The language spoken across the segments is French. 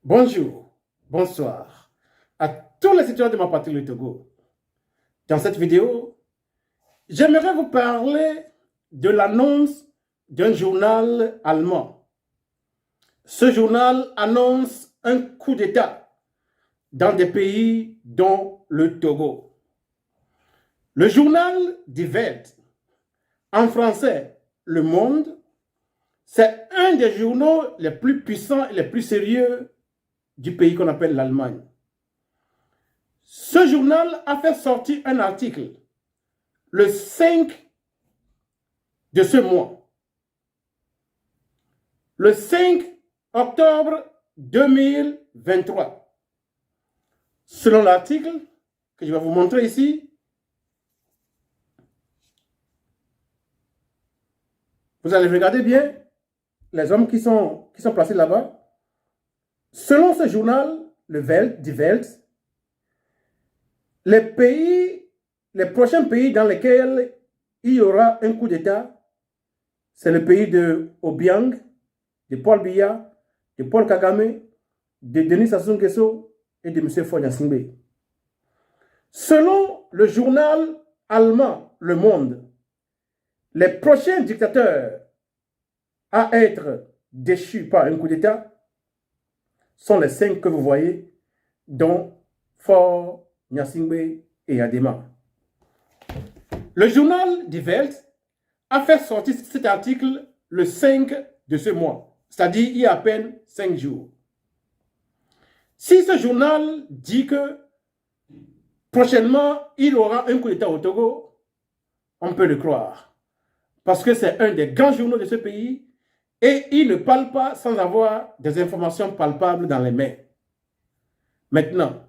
Bonjour, bonsoir à tous les citoyens de ma patrie, le Togo. Dans cette vidéo, j'aimerais vous parler de l'annonce d'un journal allemand. Ce journal annonce un coup d'État dans des pays dont le Togo. Le journal Die Welt, en français Le Monde, c'est un des journaux les plus puissants et les plus sérieux du pays qu'on appelle l'Allemagne. Ce journal a fait sortir un article le 5 de ce mois, le 5 octobre 2023. Selon l'article que je vais vous montrer ici, vous allez regarder bien les hommes qui sont placés là-bas. Selon ce journal, le Welt, Die Welt, les prochains pays dans lesquels il y aura un coup d'État, c'est le pays de Obiang, de Paul Biya, de Paul Kagame, de Denis Sassou Nguesso et de M. Faure Gnassingbé. Selon le journal allemand Le Monde, les prochains dictateurs à être déchus par un coup d'État sont les 5 que vous voyez, dont Faure Gnassingbé et Adema. Le journal Die Welt a fait sortir cet article le 5 de ce mois, c'est-à-dire il y a à peine 5 jours. Si ce journal dit que prochainement il y aura un coup d'État au Togo, on peut le croire, parce que c'est un des grands journaux de ce pays et il ne parle pas sans avoir des informations palpables dans les mains. Maintenant,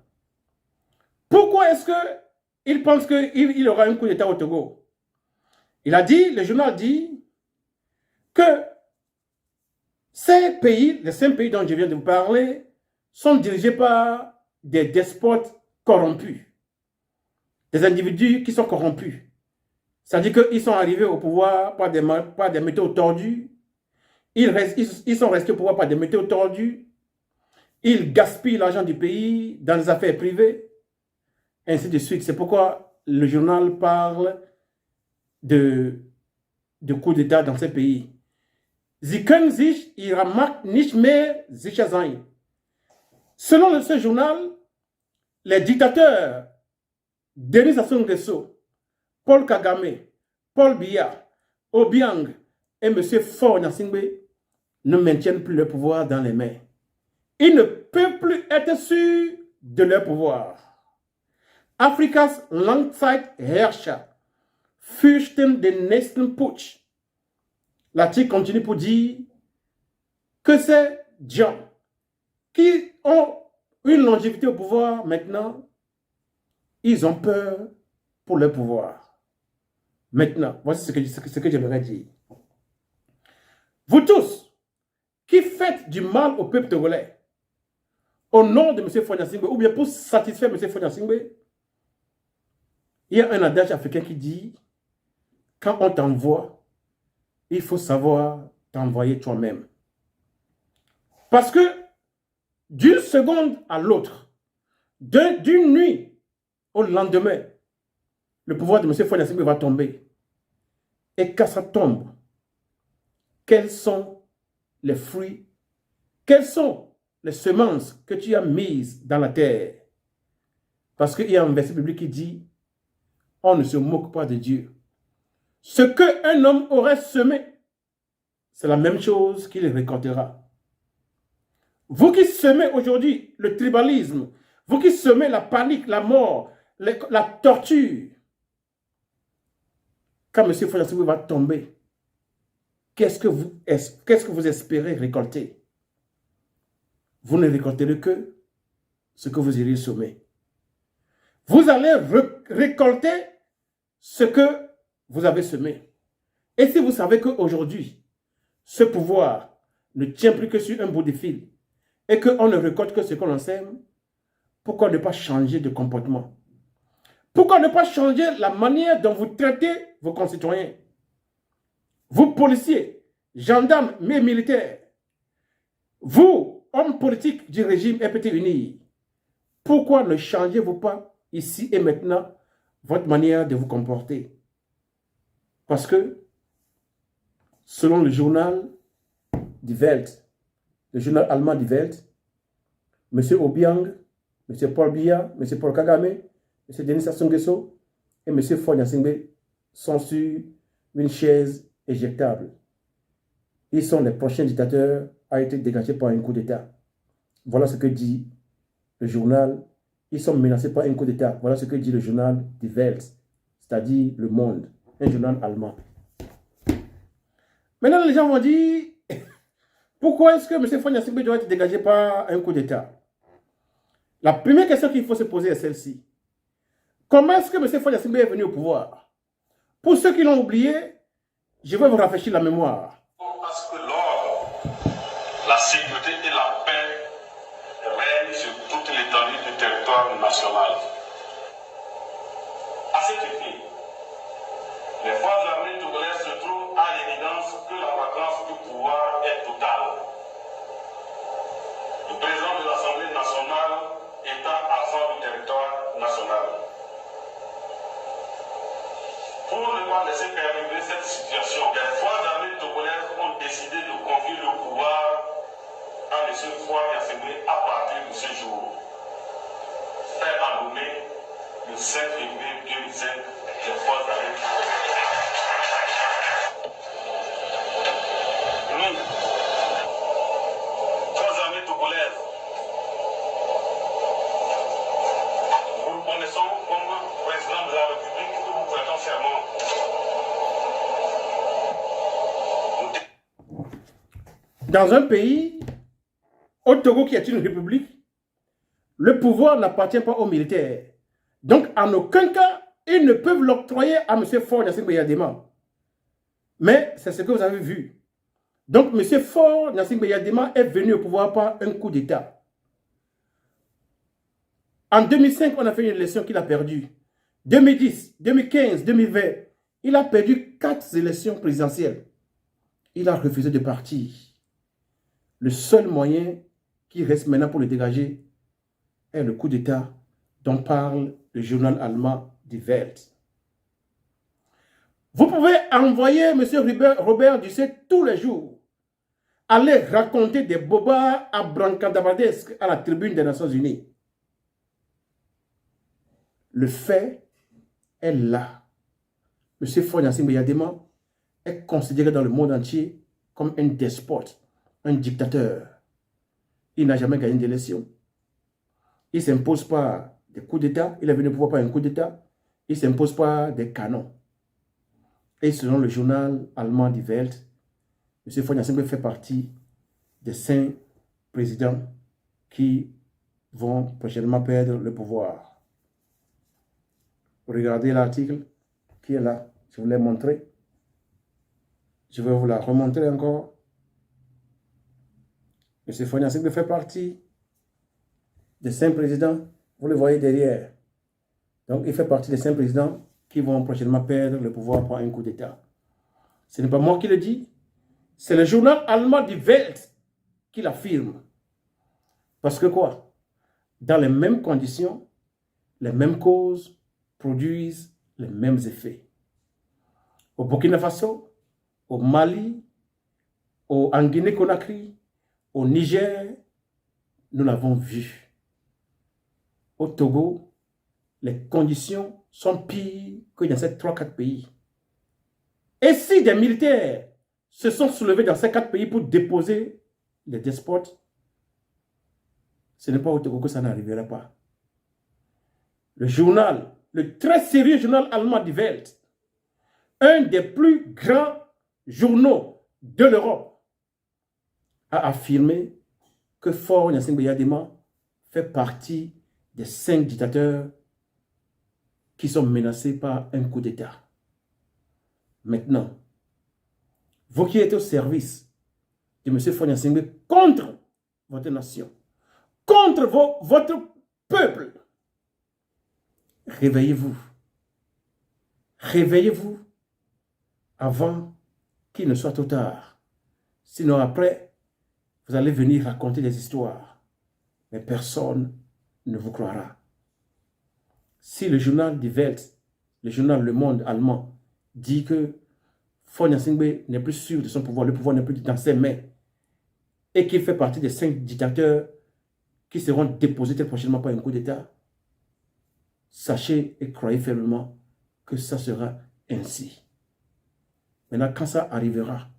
pourquoi est-ce qu'il pense qu'il y aura un coup d'État au Togo? Le journal dit que ces pays, les 5 pays dont je viens de vous parler, sont dirigés par des despotes corrompus, des individus qui sont corrompus. C'est-à-dire qu'ils sont arrivés au pouvoir par des méthodes tordues, ils sont restés au pouvoir par des méthodes tordues, ils gaspillent l'argent du pays dans les affaires privées, ainsi de suite. C'est pourquoi le journal parle de coup d'État dans ces pays. Sie können sich ihrer Macht nicht mehr sicher sein. Selon ce journal, les dictateurs Denis Sassou Nguesso, Paul Kagame, Paul Biya, Obiang et M. Faure Gnassingbé ne maintiennent plus leur pouvoir dans les mains. Ils ne peuvent plus être sûrs de leur pouvoir. Afrikas Langzeitherrscher fürchten den nächsten Putsch. L'article continue pour dire que ces gens qui ont une longévité au pouvoir maintenant, ils ont peur pour leur pouvoir. Maintenant, voici ce que j'aimerais dire. Vous tous qui faites du mal au peuple togolais, au nom de M. Faure Gnassingbé, ou bien pour satisfaire M. Faure Gnassingbé, il y a un adage africain qui dit, quand on t'envoie, il faut savoir t'envoyer toi-même. Parce que d'une seconde à l'autre, d'une nuit au lendemain, le pouvoir de M. Faure Gnassingbé va tomber. Et quand ça tombe, quels sont les fruits, quelles sont les semences que tu as mises dans la terre? Parce qu'il y a un verset biblique qui dit, on ne se moque pas de Dieu. Ce qu'un homme aurait semé, c'est la même chose qu'il récoltera. Vous qui semez aujourd'hui le tribalisme, vous qui semez la panique, la mort, la torture, quand M. Faure Gnassingbé va tomber, qu'est-ce que vous espérez récolter? Vous ne récolterez que ce que vous irez semer. Vous allez récolter ce que vous avez semé. Et si vous savez qu'aujourd'hui, ce pouvoir ne tient plus que sur un bout de fil et qu'on ne récolte que ce que l'on sème, pourquoi ne pas changer de comportement? Pourquoi ne pas changer la manière dont vous traitez vos concitoyens? Vous, policiers, gendarmes, mais militaires, vous, hommes politiques du régime FPT uni, pourquoi ne changez-vous pas ici et maintenant votre manière de vous comporter? Parce que, selon le journal Die Welt, le journal allemand Die Welt, M. Obiang, M. Paul Biya, M. Paul Kagame, M. Denis Sassou Nguesso et M. Faure Gnassingbé sont sur une chaise éjectable. Ils sont les prochains dictateurs à être dégagés par un coup d'État. Voilà ce que dit le journal. Ils sont menacés par un coup d'État. Voilà ce que dit le journal Die Welt, c'est-à-dire Le Monde, un journal allemand. Maintenant, les gens vont dire, pourquoi est-ce que M. Faure Gnassingbé doit être dégagé par un coup d'État? La première question qu'il faut se poser est celle-ci. Comment est-ce que M. Faure Gnassingbé est venu au pouvoir? Pour ceux qui l'ont oublié, je vais vous rafraîchir la mémoire. Parce que l'ordre, la sécurité et la paix règnent sur toute l'étendue du territoire national. À cet effet, les forces armées togolaises se trouvent à l'évidence que la vacance du pouvoir est totale. Le président de l'Assemblée nationale étant absent du territoire national. Pour ne pas laisser perdurer cette situation, les forces armées togolaises ont décidé de confier le pouvoir à M. Faure Gnassingbé à partir de ce jour. Fait à nommer le 5 février 2005 les forces armées togolaises. Nous, forces armées togolaises, vous reconnaissons comme président de la République que vous prêtons serment. Dans un pays, au Togo qui est une république, le pouvoir n'appartient pas aux militaires. Donc, en aucun cas, ils ne peuvent l'octroyer à M. Faure Gnassingbé Yadema. Mais c'est ce que vous avez vu. Donc, M. Faure Gnassingbé Yadema est venu au pouvoir par un coup d'État. En 2005, on a fait une élection qu'il a perdue. 2010, 2015, 2020, il a perdu 4 élections présidentielles. Il a refusé de partir. Le seul moyen qui reste maintenant pour le dégager est le coup d'État dont parle le journal allemand Die Welt. Vous pouvez envoyer M. Robert Dussé tous les jours aller raconter des bobards abracadabradesques à la tribune des Nations Unies. Le fait est là. M. Faure Gnassingbé Yadema est considéré dans le monde entier comme un despote, un dictateur. Il n'a jamais gagné d'élection. Il ne s'impose pas des coups d'État. Il est venu au pouvoir par un coup d'État. Il ne s'impose pas des canons. Et selon le journal allemand Die Welt, M. Faure Gnassingbé fait partie des 5 présidents qui vont prochainement perdre le pouvoir. Regardez l'article qui est là. Je vous l'ai montré. Je vais vous la remontrer encore. M. Faure Gnassingbé fait partie des 5 présidents. Vous le voyez derrière. Donc, il fait partie des 5 présidents qui vont prochainement perdre le pouvoir par un coup d'État. Ce n'est pas moi qui le dis. C'est le journal allemand Die Welt qui l'affirme. Parce que quoi? Dans les mêmes conditions, les mêmes causes produisent les mêmes effets. Au Burkina Faso, au Mali, en Guinée-Conakry, au Niger, nous l'avons vu. Au Togo, les conditions sont pires que dans ces 3-4 pays. Et si des militaires se sont soulevés dans ces 4 pays pour déposer les despotes, ce n'est pas au Togo que ça n'arrivera pas. Le journal, le très sérieux journal allemand Die Welt, un des plus grands journaux de l'Europe, a affirmé que Faure Gnassingbé Yadema fait partie des 5 dictateurs qui sont menacés par un coup d'État. Maintenant, vous qui êtes au service de M. Faure Gnassingbé contre votre nation, contre votre peuple, réveillez-vous. Réveillez-vous avant qu'il ne soit trop tard. Sinon après, Vous allez venir raconter des histoires, mais personne ne vous croira. Si le journal Die Welt, le journal Le Monde allemand, dit que Faure Gnassingbé n'est plus sûr de son pouvoir, le pouvoir n'est plus dans ses mains, et qu'il fait partie des 5 dictateurs qui seront déposés très prochainement par un coup d'État, sachez et croyez fermement que ça sera ainsi. Maintenant, quand ça arrivera,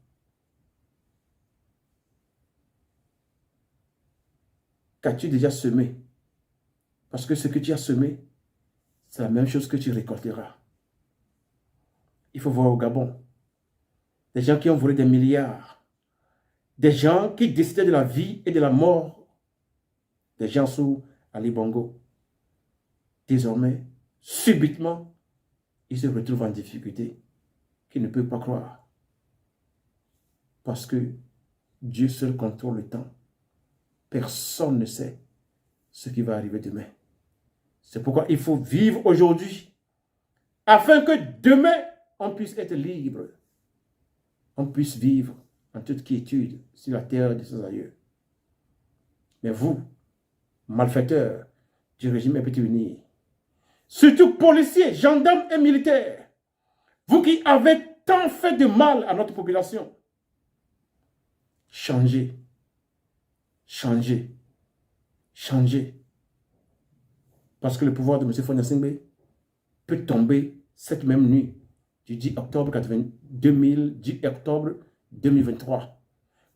qu'as-tu déjà semé? Parce que ce que tu as semé, c'est la même chose que tu récolteras. Il faut voir au Gabon, des gens qui ont volé des milliards, des gens qui décidaient de la vie et de la mort, des gens sous Ali Bongo. Désormais, subitement, ils se retrouvent en difficulté, qu'ils ne peuvent pas croire. Parce que Dieu seul contrôle le temps. Personne ne sait ce qui va arriver demain. C'est pourquoi il faut vivre aujourd'hui, afin que demain, on puisse être libre. On puisse vivre en toute quiétude sur la terre de ses aïeux. Mais vous, malfaiteurs du régime Impéti-Uni, surtout policiers, gendarmes et militaires, vous qui avez tant fait de mal à notre population, changez, changez, changez. Parce que le pouvoir de M. Faure Gnassingbé peut tomber cette même nuit du 10 octobre 2023.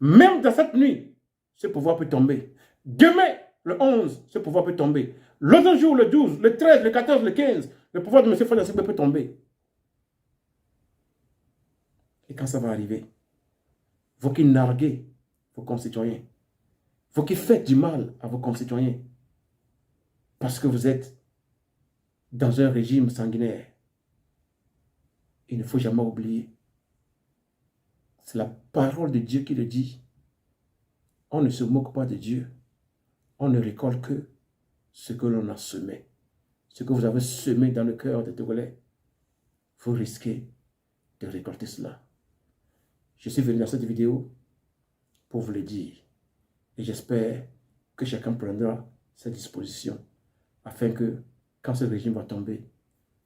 Même dans cette nuit, ce pouvoir peut tomber. Demain, le 11, ce pouvoir peut tomber. L'autre jour, le 12, le 13, le 14, le 15, le pouvoir de M. Faure Gnassingbé peut tomber. Et quand ça va arriver, vous qui narguez vos concitoyens, vous qui faites du mal à vos concitoyens, parce que vous êtes dans un régime sanguinaire, il ne faut jamais oublier. C'est la parole de Dieu qui le dit. On ne se moque pas de Dieu. On ne récolte que ce que l'on a semé. Ce que vous avez semé dans le cœur des Togolais, vous risquez de récolter cela. Je suis venu dans cette vidéo pour vous le dire. Et j'espère que chacun prendra sa disposition afin que, quand ce régime va tomber,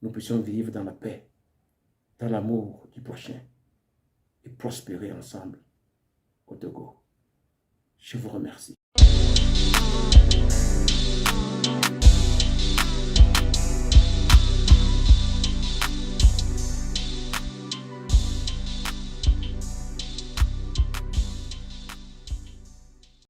nous puissions vivre dans la paix, dans l'amour du prochain et prospérer ensemble au Togo. Je vous remercie.